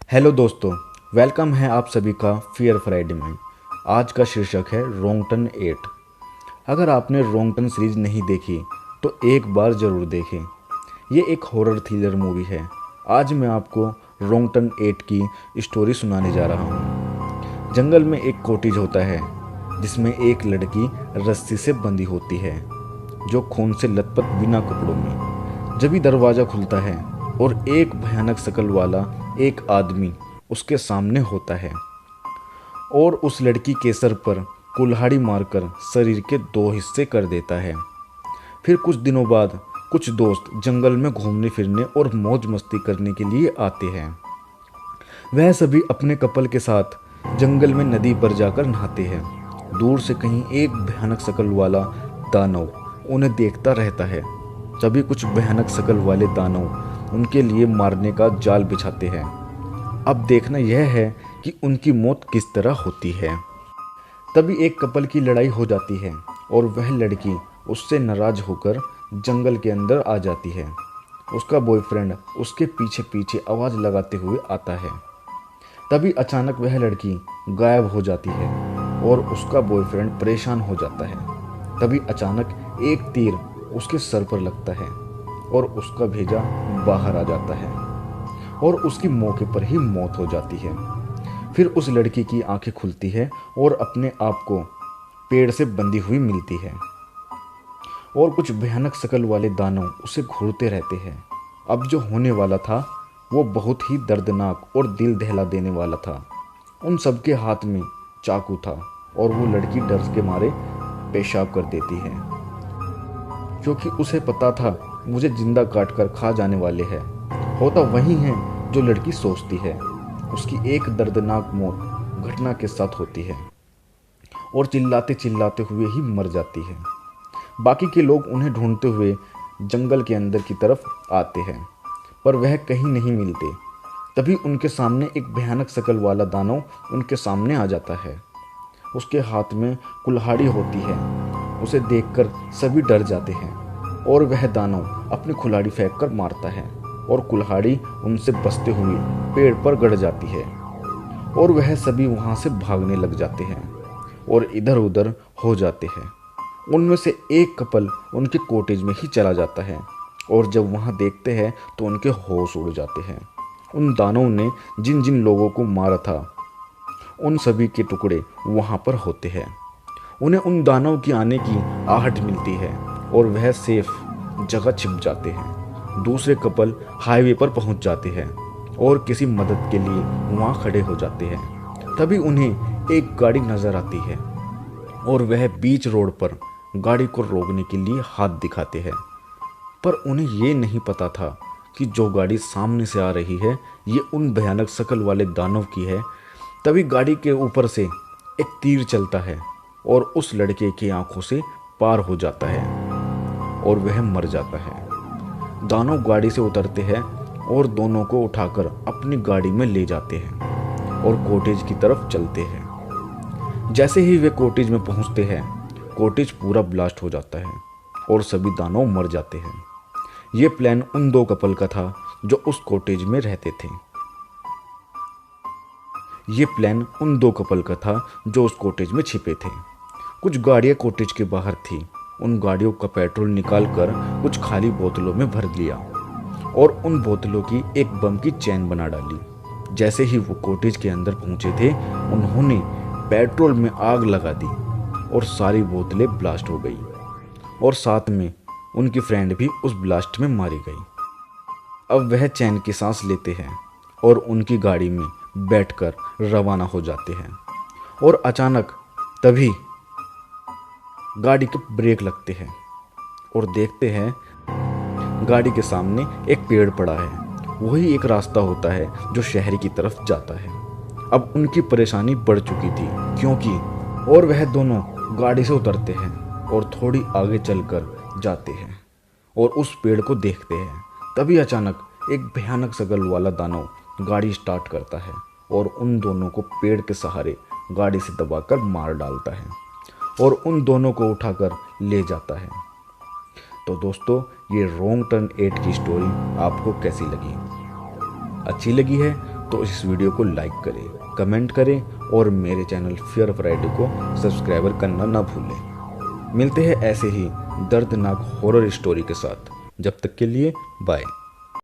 Hello दोस्तों, welcome है आप सभी का फियर फ्राइडे में। आज का शीर्षक है रॉन्ग टर्न 8। अगर आपने रॉन्ग टर्न सीरीज नहीं देखी तो एक बार ज़रूर देखें। ये एक हॉरर थ्रिलर मूवी है। आज मैं आपको रॉन्ग टर्न 8 की स्टोरी सुनाने जा रहा हूँ। जंगल में एक कॉटेज होता है जिसमें एक लड़की रस्सी से बंधी होती है जो खून से लथपथ बिना कपड़ों में। जब ही दरवाज़ा खुलता है और एक भयानक शक्ल वाला एक आदमी उसके सामने होता है और उस लड़की के सर पर कुल्हाड़ी मारकर शरीर के दो हिस्से कर देता है। फिर कुछ दिनों बाद कुछ दोस्त जंगल में घूमने फिरने और मौज मस्ती करने के लिए आते हैं। वह सभी अपने कपल के साथ जंगल में नदी पर जाकर नहाते हैं। दूर से कहीं एक भयानक शक्ल वाला दानव उन्हें देखता रहता है। तभी कुछ भयानक शक्ल वाले दानव उनके लिए मारने का जाल बिछाते हैं। अब देखना यह है कि उनकी मौत किस तरह होती है। तभी एक कपल की लड़ाई हो जाती है और वह लड़की उससे नाराज होकर जंगल के अंदर आ जाती है। उसका बॉयफ्रेंड उसके पीछे पीछे आवाज़ लगाते हुए आता है। तभी अचानक वह लड़की गायब हो जाती है और उसका बॉयफ्रेंड परेशान हो जाता है। तभी अचानक एक तीर उसके सर पर लगता है और उसका भेजा बाहर आ जाता है और उसकी मौके पर ही मौत हो जाती है। फिर उस लड़की की आंखें खुलती है और अपने आप को पेड़ से बंधी हुई मिलती है और कुछ भयानक शक्ल वाले दानव उसे घूरते रहते हैं। अब जो होने वाला था वो बहुत ही दर्दनाक और दिल दहला देने वाला था। उन सबके हाथ में चाकू था और वो लड़की डर के मारे पेशाब कर देती है क्योंकि उसे पता था मुझे जिंदा काट कर खा जाने वाले हैं। होता वही है जो लड़की सोचती है। उसकी एक दर्दनाक मौत घटना के साथ होती है और चिल्लाते चिल्लाते हुए ही मर जाती है। बाकी के लोग उन्हें ढूंढते हुए जंगल के अंदर की तरफ आते हैं पर वह कहीं नहीं मिलते। तभी उनके सामने एक भयानक शक्ल वाला दानव उनके सामने आ जाता है। उसके हाथ में कुल्हाड़ी होती है। उसे देखकर सभी डर जाते हैं और वह दानव अपनी कुल्हाड़ी फेंक कर मारता है और कुल्हाड़ी उनसे बचते हुए पेड़ पर गड़ जाती है और वह सभी वहां से भागने लग जाते हैं और इधर उधर हो जाते हैं। उनमें से एक कपल उनके कॉटेज में ही चला जाता है और जब वहां देखते हैं तो उनके होश उड़ जाते हैं। उन दानवों ने जिन जिन लोगों को मारा था उन सभी के टुकड़े वहां पर होते हैं। उन्हें उन दानव की आने की आहट मिलती है और वह सेफ जगह छिप जाते हैं। दूसरे कपल हाईवे पर पहुंच जाते हैं और किसी मदद के लिए वहां खड़े हो जाते हैं। तभी उन्हें एक गाड़ी नजर आती है और वह बीच रोड पर गाड़ी को रोकने के लिए हाथ दिखाते हैं। पर उन्हें ये नहीं पता था कि जो गाड़ी सामने से आ रही है ये उन भयानक शक्ल वाले दानव की है। तभी गाड़ी के ऊपर से एक तीर चलता है और उस लड़के की आंखों से पार हो जाता है और वह मर जाता है। दानव गाड़ी से उतरते हैं और दोनों को उठाकर अपनी गाड़ी में ले जाते हैं और कॉटेज की तरफ चलते हैं। जैसे ही वे कॉटेज में पहुंचते हैं कॉटेज पूरा ब्लास्ट हो जाता है और सभी दानव मर जाते हैं। ये प्लान उन दो कपल का था जो उस कॉटेज में रहते थे। ये प्लान उन दो कपल का था जो उस कॉटेज में छिपे थे। कुछ गाड़ियां कॉटेज के बाहर थी। उन गाड़ियों का पेट्रोल निकालकर कुछ खाली बोतलों में भर लिया और उन बोतलों की एक बम की चैन बना डाली। जैसे ही वो कॉटेज के अंदर पहुंचे थे उन्होंने पेट्रोल में आग लगा दी और सारी बोतलें ब्लास्ट हो गई और साथ में उनकी फ्रेंड भी उस ब्लास्ट में मारी गई। अब वह चैन की सांस लेते हैं और उनकी गाड़ी में बैठकर रवाना हो जाते हैं और अचानक तभी गाड़ी के ब्रेक लगते हैं और देखते हैं गाड़ी के सामने एक पेड़ पड़ा है। वही एक रास्ता होता है जो शहर की तरफ जाता है। अब उनकी परेशानी बढ़ चुकी थी क्योंकि और वह दोनों गाड़ी से उतरते हैं और थोड़ी आगे चलकर जाते हैं और उस पेड़ को देखते हैं। तभी अचानक एक भयानक शक्ल वाला दानव गाड़ी स्टार्ट करता है और उन दोनों को पेड़ के सहारे गाड़ी से दबाकर मार डालता है और उन दोनों को उठाकर ले जाता है। तो दोस्तों ये रॉन्ग टर्न 8 की स्टोरी आपको कैसी लगी? अच्छी लगी है तो इस वीडियो को लाइक करें, कमेंट करें और मेरे चैनल फियर ऑफ फ्राइडे को सब्सक्राइबर करना ना भूलें। मिलते हैं ऐसे ही दर्दनाक हॉरर स्टोरी के साथ। जब तक के लिए बाय।